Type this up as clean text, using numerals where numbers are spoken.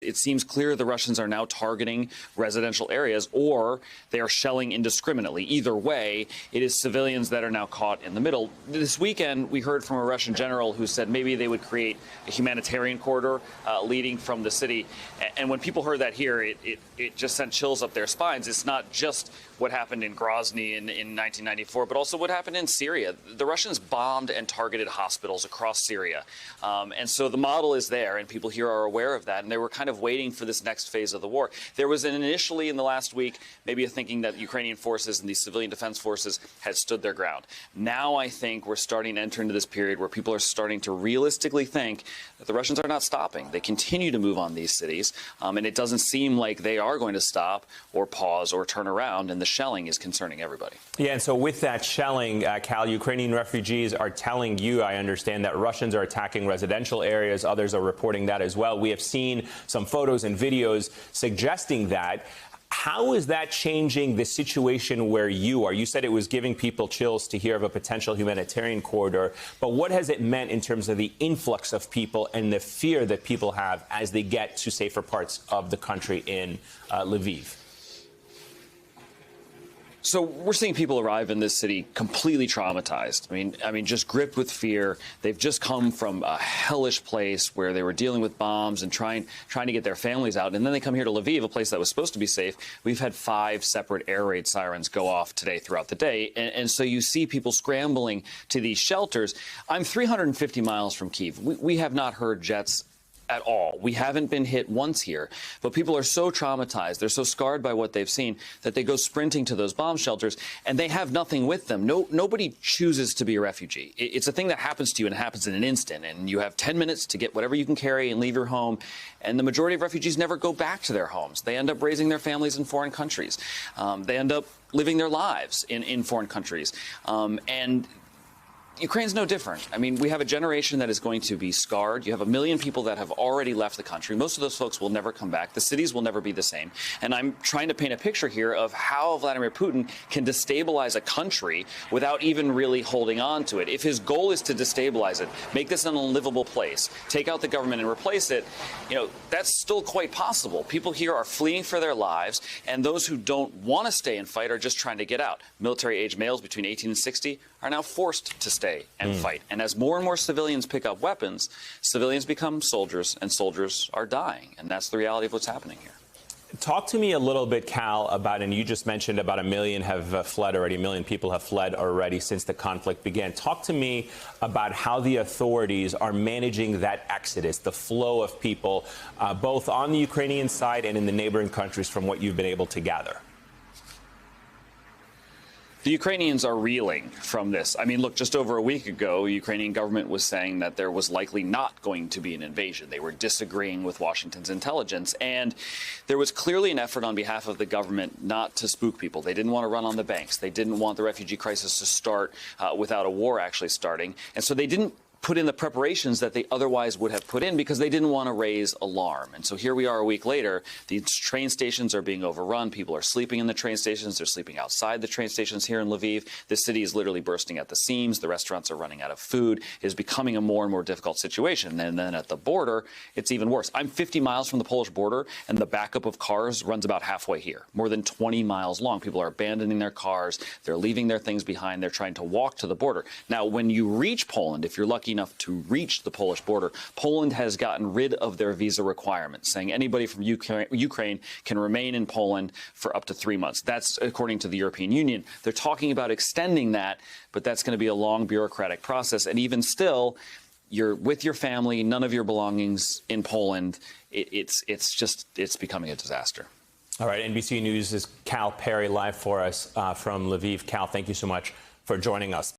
It seems clear the Russians are now targeting residential areas, or they are shelling indiscriminately. Either way, it is civilians that are now caught in the middle. This weekend, we heard from a Russian general who said maybe they would create a humanitarian corridor leading from the city. And when people heard that here, it just sent chills up their spines. It's not just what happened in Grozny in 1994, but also what happened in Syria. The Russians bombed and targeted hospitals across Syria. And so the model is there, and people here are aware of that, and they were kind of waiting for this next phase of the war. There was initially in the last week maybe a thinking that Ukrainian forces and these civilian defense forces had stood their ground. Now I think we're starting to enter into this period where people are starting to realistically think that the Russians are not stopping. They continue to move on these cities, and it doesn't seem like they are going to stop or pause or turn around, and the shelling is concerning everybody. Yeah, and so with that shelling, Cal, Ukrainian refugees are telling you, I understand, that Russians are attacking residential areas. Others are reporting that as well. We have seen some photos and videos suggesting that. How is that changing the situation where you are? You said it was giving people chills to hear of a potential humanitarian corridor, but what has it meant in terms of the influx of people and the fear that people have as they get to safer parts of the country in Lviv? So we're seeing people arrive in this city completely traumatized. I mean, just gripped with fear. They've just come from a hellish place where they were dealing with bombs and trying to get their families out. And then they come here to Lviv, a place that was supposed to be safe. We've had 5 separate air raid sirens go off today throughout the day. And so you see people scrambling to these shelters. I'm 350 miles from Kyiv. We have not heard jets at all. We haven't been hit once here, but people are so traumatized, they're so scarred by what they've seen, that they go sprinting to those bomb shelters, and they have nothing with them. Nobody chooses to be a refugee. It's a thing that happens to you, and it happens in an instant, and you have 10 minutes to get whatever you can carry and leave your home, and the majority of refugees never go back to their homes. They end up raising their families in foreign countries. They end up living their lives in foreign countries. And Ukraine's no different. I mean, we have a generation that is going to be scarred. You have 1 million people that have already left the country. Most of those folks will never come back. The cities will never be the same. And I'm trying to paint a picture here of how Vladimir Putin can destabilize a country without even really holding on to it. If his goal is to destabilize it, make this an unlivable place, take out the government and replace it, that's still quite possible. People here are fleeing for their lives, and those who don't want to stay and fight are just trying to get out. Military-age males between 18 and 60 are now forced to stay and fight. And as more and more civilians pick up weapons, civilians become soldiers, and soldiers are dying. And that's the reality of what's happening here. Talk to me a little bit, Cal, about, and you just mentioned about 1 million have fled already, 1 million people have fled already since the conflict began. Talk to me about how the authorities are managing that exodus, the flow of people, both on the Ukrainian side and in the neighboring countries, from what you've been able to gather. The Ukrainians are reeling from this. I mean, look, just over a week ago, the Ukrainian government was saying that there was likely not going to be an invasion. They were disagreeing with Washington's intelligence. And there was clearly an effort on behalf of the government not to spook people. They didn't want to run on the banks. They didn't want the refugee crisis to start without a war actually starting. And so they didn't put in the preparations that they otherwise would have put in because they didn't want to raise alarm. And so here we are a week later. These train stations are being overrun. People are sleeping in the train stations. They're sleeping outside the train stations here in Lviv. The city is literally bursting at the seams. The restaurants are running out of food. It is becoming a more and more difficult situation. And then at the border, it's even worse. I'm 50 miles from the Polish border, and the backup of cars runs about halfway here, more than 20 miles long. People are abandoning their cars. They're leaving their things behind. They're trying to walk to the border. Now, when you reach Poland, if you're lucky enough to reach the Polish border, Poland has gotten rid of their visa requirements, saying anybody from Ukraine can remain in Poland for up to 3 months. That's according to the European Union. They're talking about extending that, but that's going to be a long bureaucratic process. And even still, you're with your family, none of your belongings in Poland. It's becoming a disaster. All right, NBC News' Cal Perry live for us from Lviv. Cal, thank you so much for joining us.